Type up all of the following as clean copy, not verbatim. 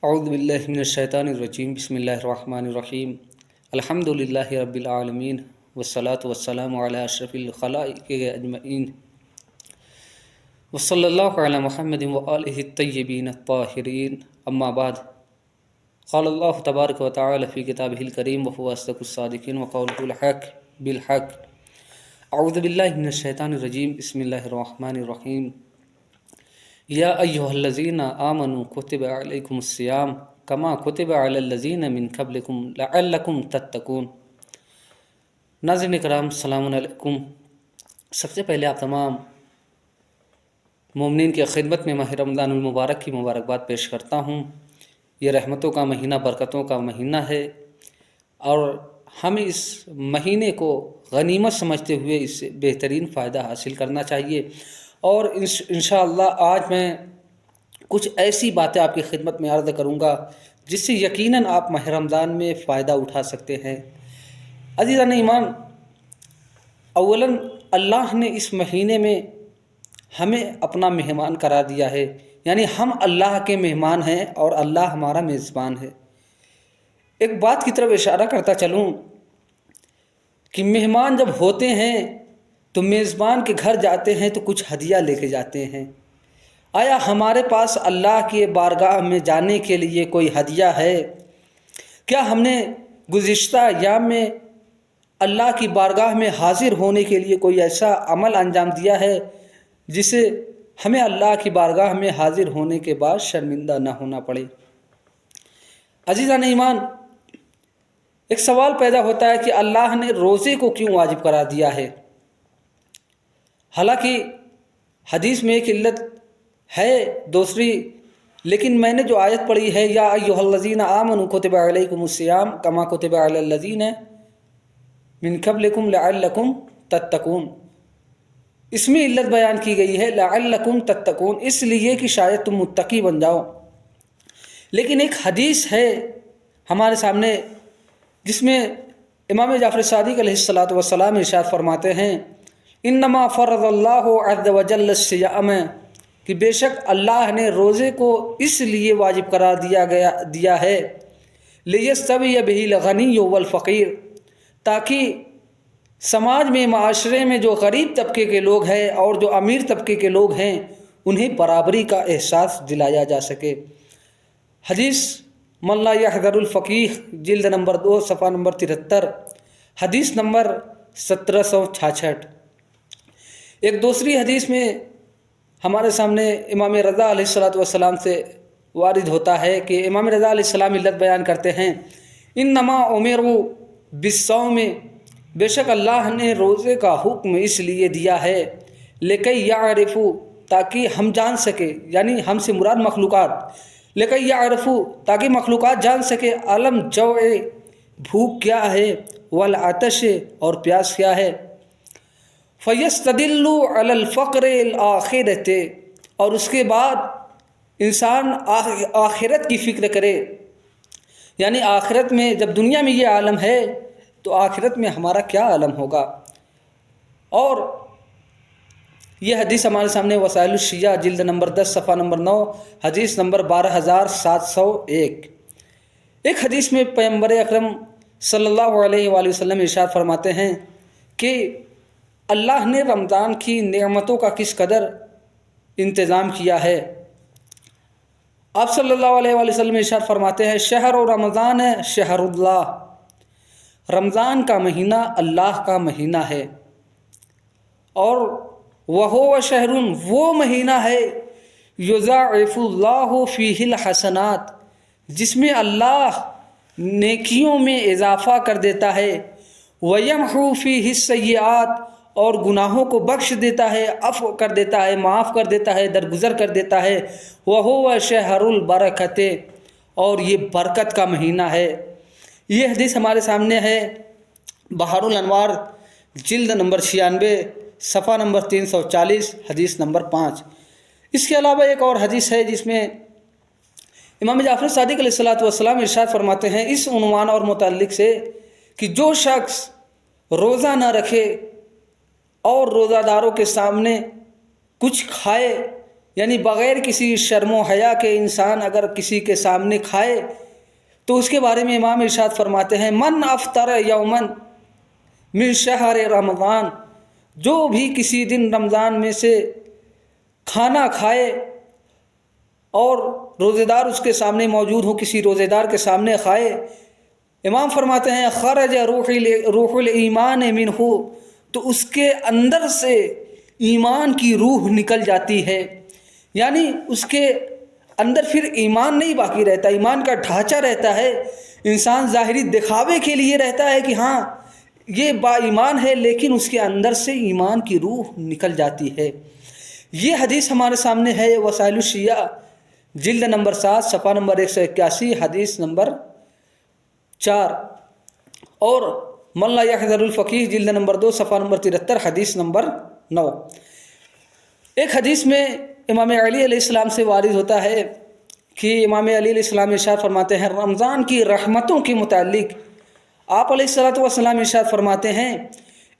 اعوذ باللہ من الشیطان الرجیم بسم اللہ الرحمن الرحیم الحمد للہ رب العالمین والصلاة والسلام علی اشرف الخلائق اجمعین وصلی اللہ علی محمد وآلہ الطیبین الطاہرین اما بعد قال اللہ تبارک و تعالی فی کتابہ الکریم وهو اصدق الصادقین وقولہ الحق بالحق اعوذ باللہ من الشیطان الرجیم بسم اللہ الرحمن الرحیم یا ایھا الذین آمنوا کتب علیکم الصیام کما کتب علی الذین من قبلکم لعلکم تتقون۔ ناظرین کرام السلام علیکم۔ سب سے پہلے آپ تمام مومنین کی خدمت میں ماہ رمضان المبارک کی مبارکباد پیش کرتا ہوں۔ یہ رحمتوں کا مہینہ، برکتوں کا مہینہ ہے، اور ہم اس مہینے کو غنیمت سمجھتے ہوئے اس سے بہترین فائدہ حاصل کرنا چاہیے۔ اور انشاءاللہ آج میں کچھ ایسی باتیں آپ کی خدمت میں عرض کروں گا جس سے یقیناً آپ ماہ رمضان میں فائدہ اٹھا سکتے ہیں۔ عزیزان ایمان، اولاً اللہ نے اس مہینے میں ہمیں اپنا مہمان قرار دیا ہے، یعنی ہم اللہ کے مہمان ہیں اور اللہ ہمارا میزبان ہے۔ ایک بات کی طرف اشارہ کرتا چلوں کہ مہمان جب ہوتے ہیں تو میزبان کے گھر جاتے ہیں تو کچھ ہدیہ لے کے جاتے ہیں۔ آیا ہمارے پاس اللہ کی بارگاہ میں جانے کے لیے کوئی ہدیہ ہے؟ کیا ہم نے گزشتہ ایام میں اللہ کی بارگاہ میں حاضر ہونے کے لیے کوئی ایسا عمل انجام دیا ہے جسے ہمیں اللہ کی بارگاہ میں حاضر ہونے کے بعد شرمندہ نہ ہونا پڑے؟ عزیزان ایمان، ایک سوال پیدا ہوتا ہے کہ اللہ نے روزے کو کیوں واجب قرار دیا ہے؟ حالانکہ حدیث میں ایک علت ہے دوسری، لیکن میں نے جو آیت پڑھی ہے یا ایھا الذین آمنوا کتب علیکم الصیام کما کتب علی الذین من قبلکم لعلکم تتقون، اس میں علت بیان کی گئی ہے لعلکم تتقون، اس لیے کہ شاید تم متقی بن جاؤ۔ لیکن ایک حدیث ہے ہمارے سامنے جس میں امام جعفر صادق علیہ السلام ارشاد فرماتے ہیں انما فرض اللہ عز وجل الصیام، کہ بے شک اللہ نے روزے کو اس لیے واجب قرار دیا ہے لیستوی بہ الغنی والفقیر، تاکہ سماج میں، معاشرے میں جو غریب طبقے کے لوگ ہیں اور جو امیر طبقے کے لوگ ہیں انہیں برابری کا احساس دلایا جا سکے۔ حدیث من لا یحضر الفقیہ، جلد نمبر 2 صفحہ نمبر 73، حدیث نمبر 1766۔ ایک دوسری حدیث میں ہمارے سامنے امام رضا علیہ السلام سے وارد ہوتا ہے کہ امام رضا علیہ السلام علت بیان کرتے ہیں انما امروا بالصوم، بے شک اللہ نے روزے کا حکم اس لیے دیا ہے لکی یعرفوا، تاکہ ہم جان سکے، یعنی ہم سے مراد مخلوقات، لکی یعرفوا، تاکہ مخلوقات جان سکے علم جوع، بھوک کیا ہے، والعطش، اور پیاس کیا ہے، فَيَسْتَدِلُّ عَلَى الْفَقْرِ الْآخِرَةِ، اور اس کے بعد انسان آخرت کی فکر کرے، یعنی آخرت میں جب دنیا میں یہ عالم ہے تو آخرت میں ہمارا کیا عالم ہوگا۔ اور یہ حدیث ہمارے سامنے وسائل الشیعہ جلد نمبر 10 صفحہ نمبر 9، حدیث نمبر 12701۔ ایک حدیث میں پیغمبر اکرم صلی اللہ علیہ وآلہ وسلم ارشاد فرماتے ہیں کہ اللہ نے رمضان کی نعمتوں کا کس قدر انتظام کیا ہے۔ آپ صلی اللہ علیہ وآلہ وسلم ارشاد فرماتے ہیں شہر رمضان ہے شہر اللہ، رمضان کا مہینہ اللہ کا مہینہ ہے، اور وہو شہر، وہ مہینہ ہے یضاعف اللہ فیہ الحسنات، جس میں اللہ نیکیوں میں اضافہ کر دیتا ہے، ویمحو فیہ السیئات، اور گناہوں کو بخش دیتا ہے، عفو کر دیتا ہے، معاف کر دیتا ہے، درگزر کر دیتا ہے، وہو شہر البرکت، اور یہ برکت کا مہینہ ہے۔ یہ حدیث ہمارے سامنے ہے بحار الانوار جلد نمبر 96 صفحہ نمبر 340، حدیث نمبر 5۔ اس کے علاوہ ایک اور حدیث ہے جس میں امام جعفر صادق علیہ السلام ارشاد فرماتے ہیں اس عنوان اور متعلق سے کہ جو شخص روزہ نہ رکھے اور روزہ داروں کے سامنے کچھ کھائے یعنی بغیر کسی شرم و حیا کے انسان اگر کسی کے سامنے کھائے تو اس کے بارے میں امام ارشاد فرماتے ہیں من افطر یومن من شہر رمضان، جو بھی کسی دن رمضان میں سے کھانا کھائے اور روزہ دار اس کے سامنے موجود ہو، کسی روزہ دار کے سامنے کھائے، امام فرماتے ہیں خرج روح الایمان منہ، تو اس کے اندر سے ایمان کی روح نکل جاتی ہے، یعنی اس کے اندر پھر ایمان نہیں باقی رہتا، ایمان کا ڈھانچہ رہتا ہے، انسان ظاہری دکھاوے کے لیے رہتا ہے کہ ہاں یہ با ایمان ہے، لیکن اس کے اندر سے ایمان کی روح نکل جاتی ہے۔ یہ حدیث ہمارے سامنے ہے وسائل الشیعہ جلد نمبر 7 صفحہ نمبر 181، حدیث نمبر 4، اور من لا یحذر الفقیہ جلد نمبر 2 صفحہ نمبر 73، حدیث نمبر 9۔ ایک حدیث میں امام علی علیہ السلام سے وارد ہوتا ہے کہ امام علی علیہ السلام ارشاد فرماتے ہیں رمضان کی رحمتوں کے متعلق آپ علیہ السلام ارشاد فرماتے ہیں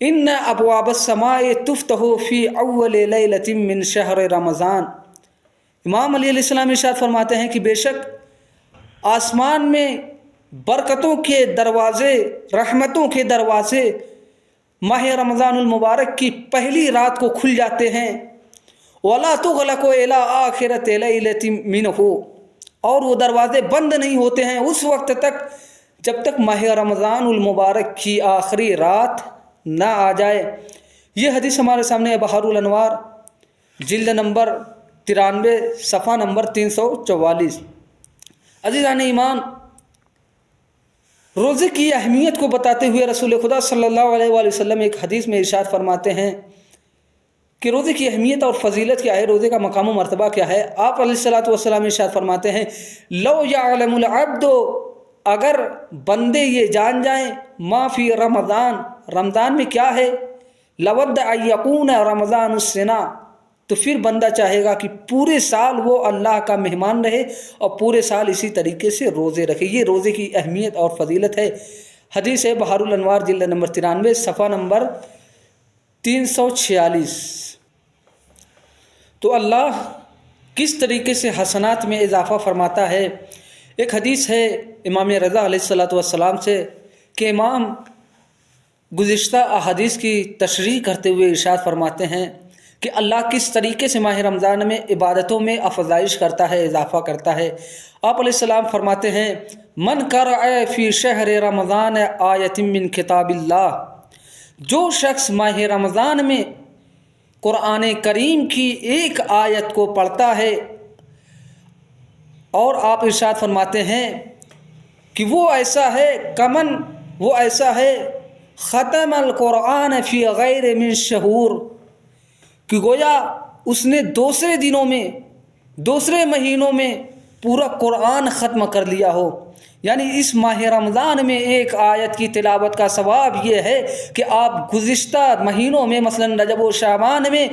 ان ابواب السماء تفتح فی اول لیلۃ من شہر رمضان۔ امام علی علیہ السلام ارشاد فرماتے ہیں کہ بے شک آسمان میں برکتوں کے دروازے، رحمتوں کے دروازے ماہ رمضان المبارک کی پہلی رات کو کھل جاتے ہیں، وَلَا تُغْلَقُ إِلَىٰ آخِرَةِ لَيْلَةٍ مِّنْهُ، اور وہ دروازے بند نہیں ہوتے ہیں اس وقت تک جب تک ماہ رمضان المبارک کی آخری رات نہ آ جائے۔ یہ حدیث ہمارے سامنے ہے بحر الانوار جلد نمبر 93 صفحہ نمبر 344۔ عزیزان ایمان، روزے کی اہمیت کو بتاتے ہوئے رسول خدا صلی اللہ علیہ وآلہ وسلم ایک حدیث میں ارشاد فرماتے ہیں کہ روزے کی اہمیت اور فضیلت کیا ہے، روزے کا مقام و مرتبہ کیا ہے۔ آپ علیہ السلام ارشاد فرماتے ہیں لو یعلم العبد، اگر بندے یہ جان جائیں ما فی رمضان، رمضان میں کیا ہے، لود ان یکون رمضان السنہ، تو پھر بندہ چاہے گا کہ پورے سال وہ اللہ کا مہمان رہے اور پورے سال اسی طریقے سے روزے رکھے۔ یہ روزے کی اہمیت اور فضیلت ہے۔ حدیث ہے بحر الانوار جلد نمبر 93 صفحہ نمبر 346۔ تو اللہ کس طریقے سے حسنات میں اضافہ فرماتا ہے۔ ایک حدیث ہے امام رضا علیہ السلام سے کہ امام گزشتہ احادیث کی تشریح کرتے ہوئے ارشاد فرماتے ہیں کہ اللہ کس طریقے سے ماہ رمضان میں عبادتوں میں افزائش کرتا ہے، اضافہ کرتا ہے۔ آپ علیہ السلام فرماتے ہیں من قرأ فی شہر رمضان آیۃ من کتاب اللہ، جو شخص ماہ رمضان میں قرآن کریم کی ایک آیت کو پڑھتا ہے، اور آپ ارشاد فرماتے ہیں کہ وہ ایسا ہے کمن، وہ ایسا ہے ختم القرآن فی غیر من شہور، کہ گویا اس نے دوسرے دنوں میں، دوسرے مہینوں میں پورا قرآن ختم کر لیا ہو۔ یعنی اس ماہ رمضان میں ایک آیت کی تلاوت کا ثواب یہ ہے کہ آپ گزشتہ مہینوں میں مثلا رجب و شعبان میں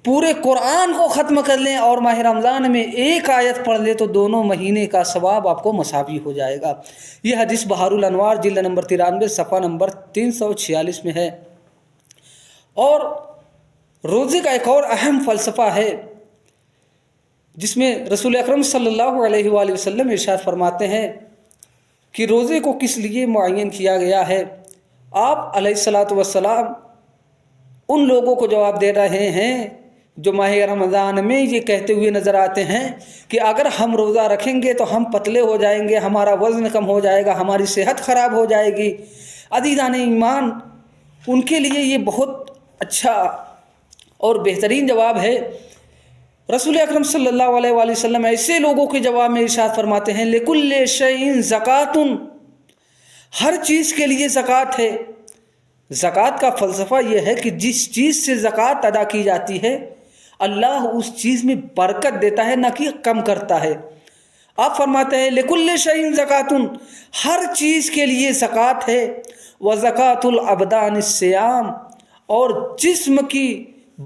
پورے قرآن کو ختم کر لیں اور ماہ رمضان میں ایک آیت پڑھ لیں تو دونوں مہینے کا ثواب آپ کو مساوی ہو جائے گا۔ یہ حدیث بحر الانوار جلد نمبر 93 صفحہ نمبر 346 میں ہے۔ اور روزے کا ایک اور اہم فلسفہ ہے جس میں رسول اکرم صلی اللہ علیہ وآلہ وسلم ارشاد فرماتے ہیں کہ روزے کو کس لیے معین کیا گیا ہے۔ آپ علیہ السلام ان لوگوں کو جواب دے رہے ہیں جو ماہ رمضان میں یہ کہتے ہوئے نظر آتے ہیں کہ اگر ہم روزہ رکھیں گے تو ہم پتلے ہو جائیں گے، ہمارا وزن کم ہو جائے گا، ہماری صحت خراب ہو جائے گی۔ عزیزان ایمان، ان کے لیے یہ بہت اچھا اور بہترین جواب ہے۔ رسول اکرم صلی اللہ علیہ وآلہ وسلم ایسے لوگوں کے جواب میں ارشاد فرماتے ہیں لِكُلِّ شَيْءٍ زَكَاةٌ، ہر چیز کے لیے زکوٰۃ ہے۔ زکوٰۃ کا فلسفہ یہ ہے کہ جس چیز سے زکوٰۃ ادا کی جاتی ہے اللہ اس چیز میں برکت دیتا ہے، نہ کہ کم کرتا ہے۔ آپ فرماتے ہیں لِكُلِّ شَيْءٍ زَكَاةٌ، ہر چیز کے لیے زکوٰۃ ہے۔ وَزَكَاةُ الْأَبْدَانِ الصِّيَامُ، اور جسم کی،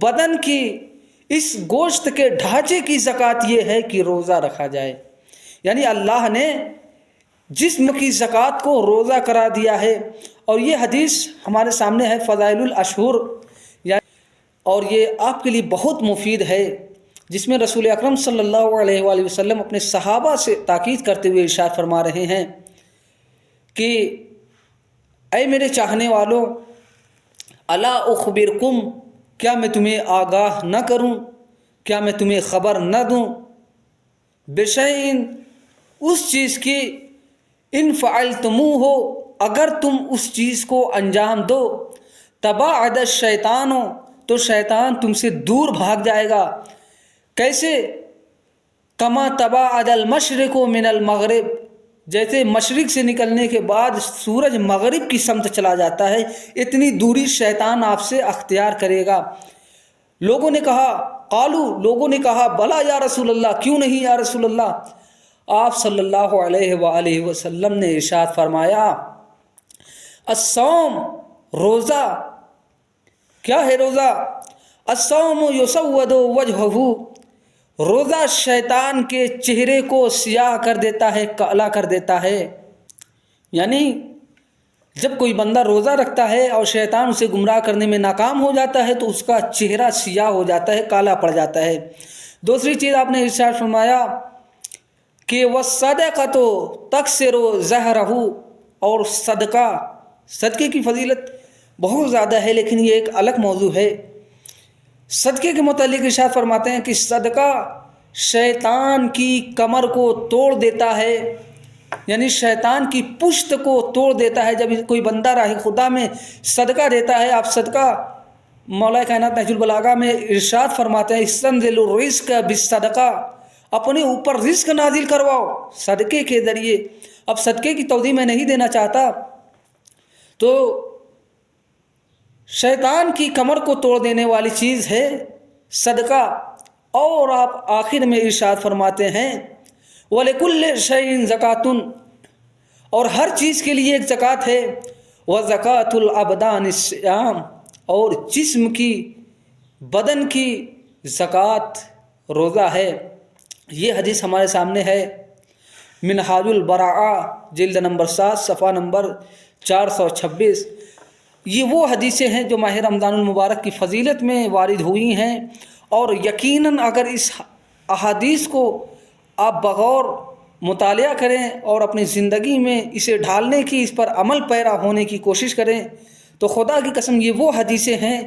بدن کی، اس گوشت کے ڈھانچے کی زکوٰۃ یہ ہے کہ روزہ رکھا جائے۔ یعنی اللہ نے جسم کی زکوٰۃ کو روزہ قرار دیا ہے۔ اور یہ حدیث ہمارے سامنے ہے فضائل الاشہر، اور یہ آپ کے لیے بہت مفید ہے۔ جس میں رسول اکرم صلی اللہ علیہ وآلہ وسلم اپنے صحابہ سے تاکید کرتے ہوئے ارشاد فرما رہے ہیں کہ اے میرے چاہنے والوں، الا اخبرکم، کیا میں تمہیں آگاہ نہ کروں، کیا میں تمہیں خبر نہ دوں، بشیء، اس چیز کی، ان فعلتموہ، اگر تم اس چیز کو انجام دو، تباعد الشیطان، تو شیطان تم سے دور بھاگ جائے گا۔ کیسے؟ کما تباعد المشرق من المغرب، جیسے مشرق سے نکلنے کے بعد سورج مغرب کی سمت چلا جاتا ہے، اتنی دوری شیطان آپ سے اختیار کرے گا۔ لوگوں نے کہا، قالو، لوگوں نے کہا، بلا یا رسول اللہ، کیوں نہیں یا رسول اللہ؟ آپ صلی اللہ علیہ وآلہ وسلم نے ارشاد فرمایا، الصوم، روزہ۔ کیا ہے روزہ؟ الصوم یسود وجہہ، روزہ شیطان کے چہرے کو سیاہ کر دیتا ہے، کالا کر دیتا ہے۔ یعنی جب کوئی بندہ روزہ رکھتا ہے اور شیطان اسے گمراہ کرنے میں ناکام ہو جاتا ہے تو اس کا چہرہ سیاہ ہو جاتا ہے، کالا پڑ جاتا ہے۔ دوسری چیز آپ نے ارشاد فرمایا کہ وَالصَّدَقَةُ تَكْسِرُ زَهْرَهُ، اور صدقے کی فضیلت بہت زیادہ ہے، لیکن یہ ایک الگ موضوع ہے۔ صدقے کے متعلق ارشاد فرماتے ہیں کہ صدقہ شیطان کی کمر کو توڑ دیتا ہے، یعنی شیطان کی پشت کو توڑ دیتا ہے۔ جب کوئی بندہ راہ خدا میں صدقہ دیتا ہے، آپ صدقہ، مولا کائنات نہج البلاغہ میں ارشاد فرماتے ہیں، استنزل الرزق بالصدقہ، اپنے اوپر رزق نازل کرواؤ صدقے کے ذریعے۔ اب صدقے کی توضیح میں نہیں دینا چاہتا، تو شیطان کی کمر کو توڑ دینے والی چیز ہے صدقہ۔ اور آپ آخر میں ارشاد فرماتے ہیں، وَلِكُلِّ شَيْءٍ زَكَاةٌ، اور ہر چیز کے لیے ایک زکوٰۃ ہے، وَزَكَاةُ الْأَبْدَانِ الصِّيَامُ، اور جسم کی، بدن کی زکوٰۃ روزہ ہے۔ یہ حدیث ہمارے سامنے ہے، منہاج البراءہ جلد نمبر 7 صفحہ نمبر 426۔ یہ وہ حدیثیں ہیں جو ماہ رمضان المبارک کی فضیلت میں وارد ہوئی ہیں، اور یقیناً اگر اس احادیث کو آپ بغور مطالعہ کریں اور اپنی زندگی میں اسے ڈھالنے کی، اس پر عمل پیرا ہونے کی کوشش کریں، تو خدا کی قسم یہ وہ حدیثیں ہیں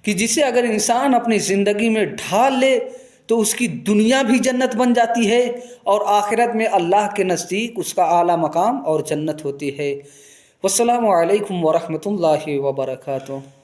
کہ جسے اگر انسان اپنی زندگی میں ڈھال لے تو اس کی دنیا بھی جنت بن جاتی ہے، اور آخرت میں اللہ کے نزدیک اس کا اعلیٰ مقام اور جنت ہوتی ہے۔ والسلام علیکم ورحمۃ اللہ وبرکاتہ۔